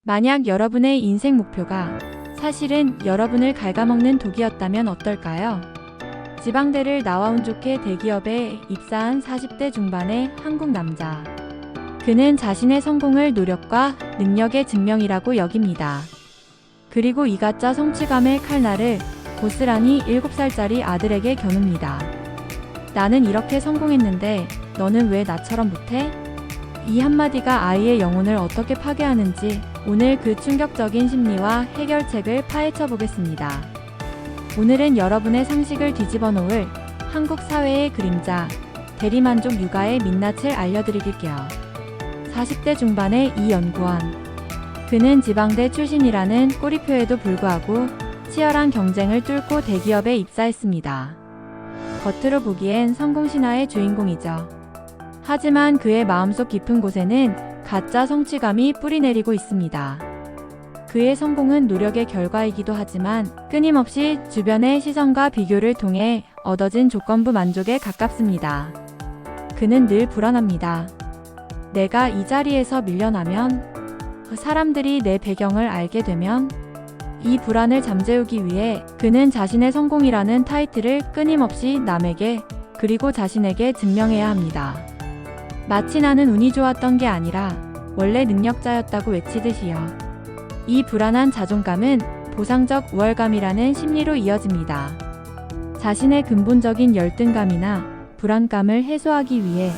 만약 여러분의 인생 목표가 사실은 여러분을 갉아먹는 독이었다면 어떨까요? 지방대를 나와 운 좋게 대기업에 입사한 40대 중반의 한국 남자. 그는 자신의 성공을 노력과 능력의 증명이라고 여깁니다. 그리고 이 가짜 성취감의 칼날을 고스란히 7살짜리 아들에게 겨눕니다. 나는 이렇게 성공했는데 너는 왜 나처럼 못해? 이 한마디가 아이의 영혼을 어떻게 파괴하는지 오늘 그 충격적인 심리와 해결책을 파헤쳐 보겠습니다. 오늘은 여러분의 상식을 뒤집어 놓을 한국 사회의 그림자, 대리만족 육아의 민낯을 알려드릴게요. 40대 중반의 이 연구원. 그는 지방대 출신이라는 꼬리표에도 불구하고 치열한 경쟁을 뚫고 대기업에 입사했습니다. 겉으로 보기엔 성공신화의 주인공이죠. 하지만 그의 마음속 깊은 곳에는 가짜 성취감이 뿌리내리고 있습니다. 그의 성공은 노력의 결과이기도 하지만 끊임없이 주변의 시선과 비교를 통해 얻어진 조건부 만족에 가깝습니다. 그는 늘 불안합니다. 내가 이 자리에서 밀려나면, 사람들이 내 배경을 알게 되면, 이 불안을 잠재우기 위해 그는 자신의 성공이라는 타이틀을 끊임없이 남에게 그리고 자신에게 증명해야 합니다. 마치 나는 운이 좋았던 게 아니라 원래 능력자였다고 외치듯이요. 이 불안한 자존감은 보상적 우월감이라는 심리로 이어집니다. 자신의 근본적인 열등감이나 불안감을 해소하기 위해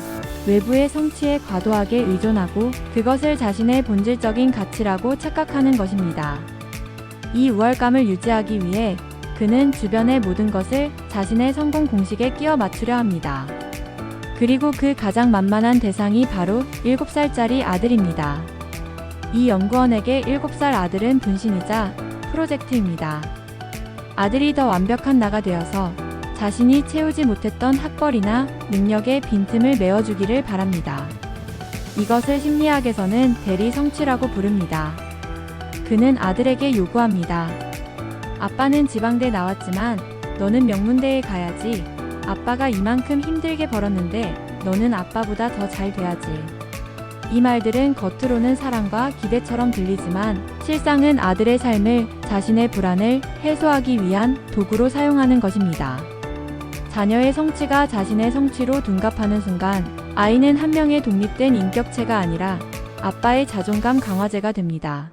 외부의 성취에 과도하게 의존하고 그것을 자신의 본질적인 가치라고 착각하는 것입니다. 이 우월감을 유지하기 위해 그는 주변의 모든 것을 자신의 성공 공식에 끼워 맞추려 합니다. 그리고 그 가장 만만한 대상이 바로 7살짜리 아들입니다. 이 연구원에게 7살 아들은 분신이자 프로젝트입니다. 아들이 더 완벽한 나가 되어서 자신이 채우지 못했던 학벌이나 능력의 빈틈을 메워주기를 바랍니다. 이것을 심리학에서는 대리 성취라고 부릅니다. 그는 아들에게 요구합니다. 아빠는 지방대 나왔지만 너는 명문대에 가야지. 아빠가 이만큼 힘들게 벌었는데 너는 아빠보다 더 잘 돼야지. 이 말들은 겉으로는 사랑과 기대처럼 들리지만 실상은 아들의 삶을 자신의 불안을 해소하기 위한 도구로 사용하는 것입니다. 자녀의 성취가 자신의 성취로 둔갑하는 순간 아이는 한 명의 독립된 인격체가 아니라 아빠의 자존감 강화제가 됩니다.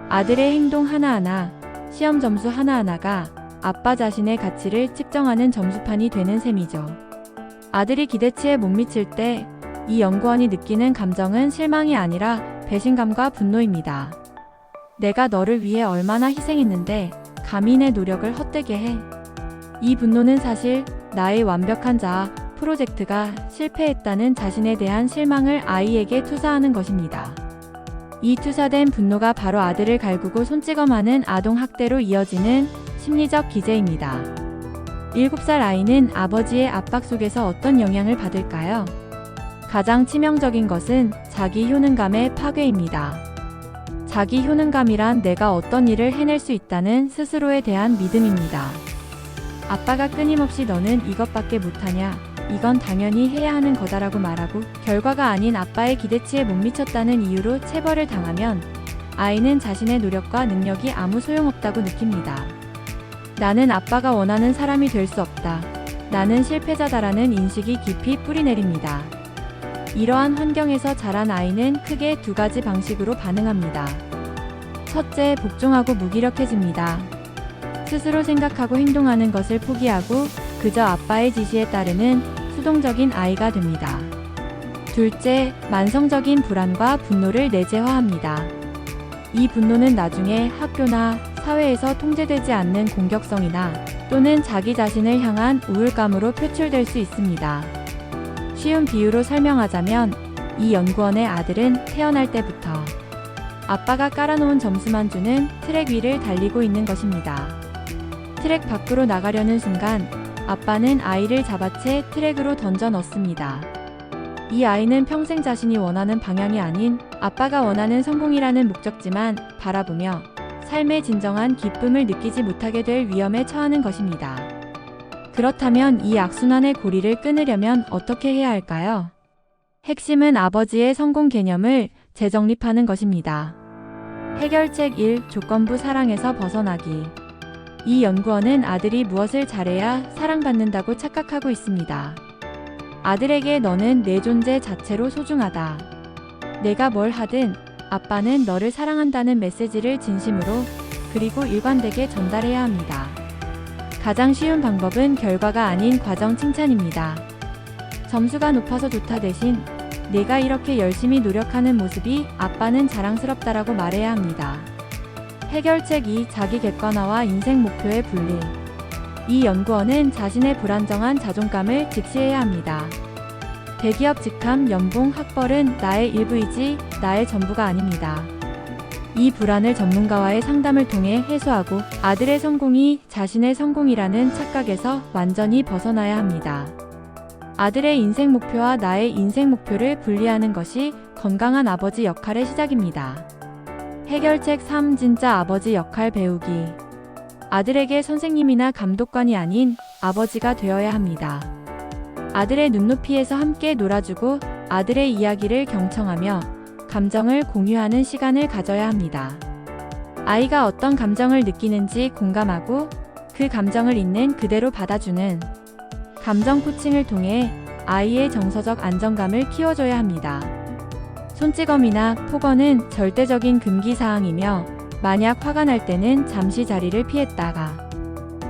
아들의 행동 하나하나, 시험 점수 하나하나가 아빠 자신의 가치를 측정하는 점수판이 되는 셈이죠. 아들이 기대치에 못 미칠 때 이 연구원이 느끼는 감정은 실망이 아니라 배신감과 분노입니다. 내가 너를 위해 얼마나 희생했는데 감히 내 노력을 헛되게 해. 이 분노는 사실 나의 완벽한 자아 프로젝트가 실패했다는 자신에 대한 실망을 아이에게 투사하는 것입니다. 이 투사된 분노가 바로 아들을 갈구고 손찌검하는 아동학대로 이어지는 심리적 기제입니다. 7살 아이는 아버지의 압박 속에서 어떤 영향을 받을까요? 가장 치명적인 것은 자기 효능감의 파괴입니다. 자기 효능감이란 내가 어떤 일을 해낼 수 있다는 스스로에 대한 믿음입니다. 아빠가 끊임없이 너는 이것밖에 못하냐, 이건 당연히 해야 하는 거다라고 말하고 결과가 아닌 아빠의 기대치에 못 미쳤다는 이유로 체벌을 당하면 아이는 자신의 노력과 능력이 아무 소용없다고 느낍니다. 나는 아빠가 원하는 사람이 될 수 없다. 나는 실패자다라는 인식이 깊이 뿌리내립니다. 이러한 환경에서 자란 아이는 크게 2가지 방식으로 반응합니다. 첫째, 복종하고 무기력해집니다. 스스로 생각하고 행동하는 것을 포기하고 그저 아빠의 지시에 따르는 수동적인 아이가 됩니다. 둘째, 만성적인 불안과 분노를 내재화합니다. 이 분노는 나중에 학교나 사회에서 통제되지 않는 공격성이나 또는 자기 자신을 향한 우울감으로 표출될 수 있습니다. 쉬운 비유로 설명하자면 이 연구원의 아들은 태어날 때부터 아빠가 깔아놓은 점수만 주는 트랙 위를 달리고 있는 것입니다. 트랙 밖으로 나가려는 순간 아빠는 아이를 잡아채 트랙으로 던져 넣습니다. 이 아이는 평생 자신이 원하는 방향이 아닌 아빠가 원하는 성공이라는 목적지만 바라보며 삶의 진정한 기쁨을 느끼지 못하게 될 위험에 처하는 것입니다. 그렇다면 이 악순환의 고리를 끊으려면 어떻게 해야 할까요? 핵심은 아버지의 성공 개념을 재정립하는 것입니다. 해결책 1. 조건부 사랑에서 벗어나기. 이 연구원은 아들이 무엇을 잘해야 사랑받는다고 착각하고 있습니다. 아들에게 너는 내 존재 자체로 소중하다. 내가 뭘 하든 아빠는 너를 사랑한다는 메시지를 진심으로 그리고 일관되게 전달해야 합니다. 가장 쉬운 방법은 결과가 아닌 과정 칭찬입니다. 점수가 높아서 좋다 대신 내가 이렇게 열심히 노력하는 모습이 아빠는 자랑스럽다라고 말해야 합니다. 해결책 2. 자기 객관화와 인생 목표의 분리. 이 연구원은 자신의 불안정한 자존감을 직시해야 합니다. 대기업 직함, 연봉, 학벌은 나의 일부이지 나의 전부가 아닙니다. 이 불안을 전문가와의 상담을 통해 해소하고 아들의 성공이 자신의 성공이라는 착각에서 완전히 벗어나야 합니다. 아들의 인생 목표와 나의 인생 목표를 분리하는 것이 건강한 아버지 역할의 시작입니다. 해결책 3. 진짜 아버지 역할 배우기. 아들에게 선생님이나 감독관이 아닌 아버지가 되어야 합니다. 아들의 눈높이에서 함께 놀아주고 아들의 이야기를 경청하며 감정을 공유하는 시간을 가져야 합니다. 아이가 어떤 감정을 느끼는지 공감하고 그 감정을 있는 그대로 받아주는 감정 코칭을 통해 아이의 정서적 안정감을 키워줘야 합니다. 손찌검이나 폭언은 절대적인 금기 사항이며 만약 화가 날 때는 잠시 자리를 피했다가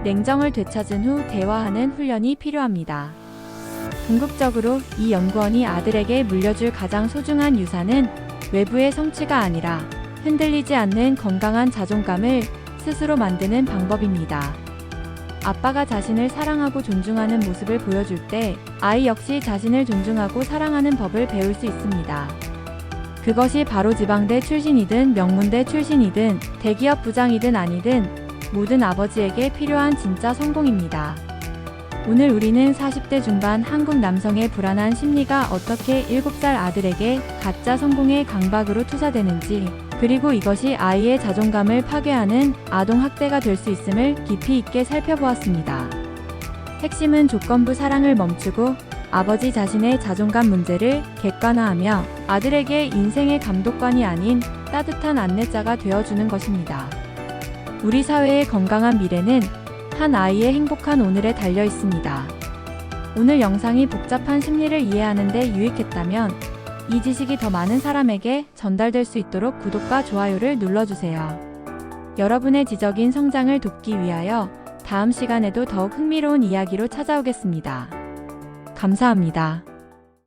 냉정을 되찾은 후 대화하는 훈련이 필요합니다. 궁극적으로 이 연구원이 아들에게 물려줄 가장 소중한 유산은 외부의 성취가 아니라 흔들리지 않는 건강한 자존감을 스스로 만드는 방법입니다. 아빠가 자신을 사랑하고 존중하는 모습을 보여줄 때 아이 역시 자신을 존중하고 사랑하는 법을 배울 수 있습니다. 그것이 바로 지방대 출신이든 명문대 출신이든 대기업 부장이든 아니든 모든 아버지에게 필요한 진짜 성공입니다. 오늘 우리는 40대 중반 한국 남성의 불안한 심리가 어떻게 7살 아들에게 가짜 성공의 강박으로 투사되는지, 그리고 이것이 아이의 자존감을 파괴하는 아동학대가 될 수 있음을 깊이 있게 살펴보았습니다. 핵심은 조건부 사랑을 멈추고 아버지 자신의 자존감 문제를 객관화하며 아들에게 인생의 감독관이 아닌 따뜻한 안내자가 되어주는 것입니다. 우리 사회의 건강한 미래는 한 아이의 행복한 오늘에 달려 있습니다. 오늘 영상이 복잡한 심리를 이해하는 데 유익했다면 이 지식이 더 많은 사람에게 전달될 수 있도록 구독과 좋아요를 눌러주세요. 여러분의 지적인 성장을 돕기 위하여 다음 시간에도 더욱 흥미로운 이야기로 찾아오겠습니다. 감사합니다.